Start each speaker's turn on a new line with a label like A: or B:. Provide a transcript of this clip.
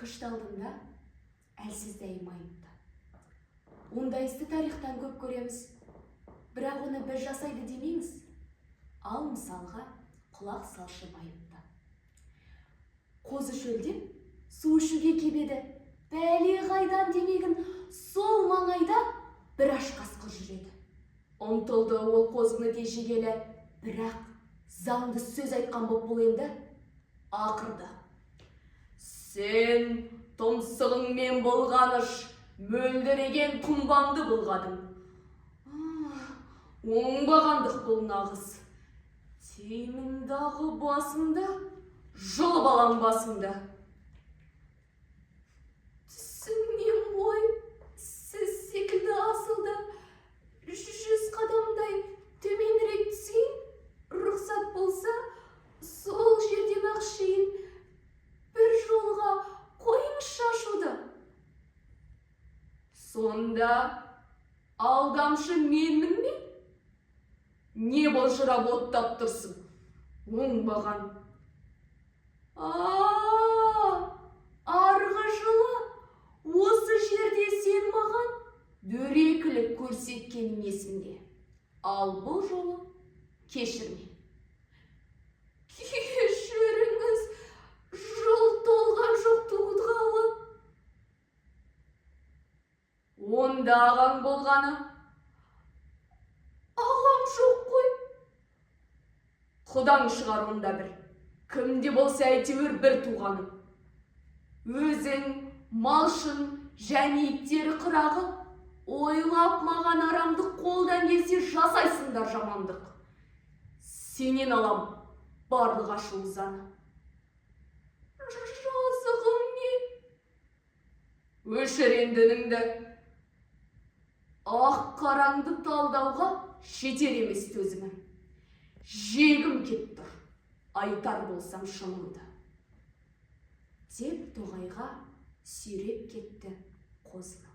A: күшті алдында әлсізді айымайыпты. Ондай істі тарихтан көп көреміз, бірақ оны біз жасайды демейміз. Ал мысалға құлақ салшы байыпты. Қозы шөлдеп су ішуге кебеді, бәле қайдан демегін сол маңайда бір аш қасқыр жүреді. Ұмтылды ол қозыны тежегелі, бірақ заңды сөз айтқан боп бұл енді ақырды. Сен тұмсығыңмен болғаныш, мөлдіреген тұнбаңды былғадың. Оңбағандық бұл нағыз. Тейміндағы басымды, жұлып алам басымды. Түсіңнен бой, сіз секілді асылды. 100 қадамдай төменірек түсейін, рұқсат болса, сол жерден ақшейін. Бір жолға қойыңыз шашуды. Сонда алдамшы менмін бе? Не болжырап оттап тұрсың? Оңбаған. Арғы жылы осы жерде сен маған дөрекілік көрсеткен есімде. Ал бұл жолы кешірме. Кешіріңіз, жол толған жоқ туғытқалы. Онда ағаң болғаны ағам жоқ қой. Құдаң шығар онда бір. Кімде болса әйтеуір бір туғаны. Өзің, малшын, және иттері қырағы, ойлап маған арамдық, қолдан келсе жасайсыңдар жамандық. Сенен алам барлық ашу ызаны. Жазығым не? Өшір енді үніңді. Ақ қараңды талдауға жетер емес төзімім. Жегім кеп тұр, айтар болсам шынымды. Деп тоғайға сүйреп кетті қозы.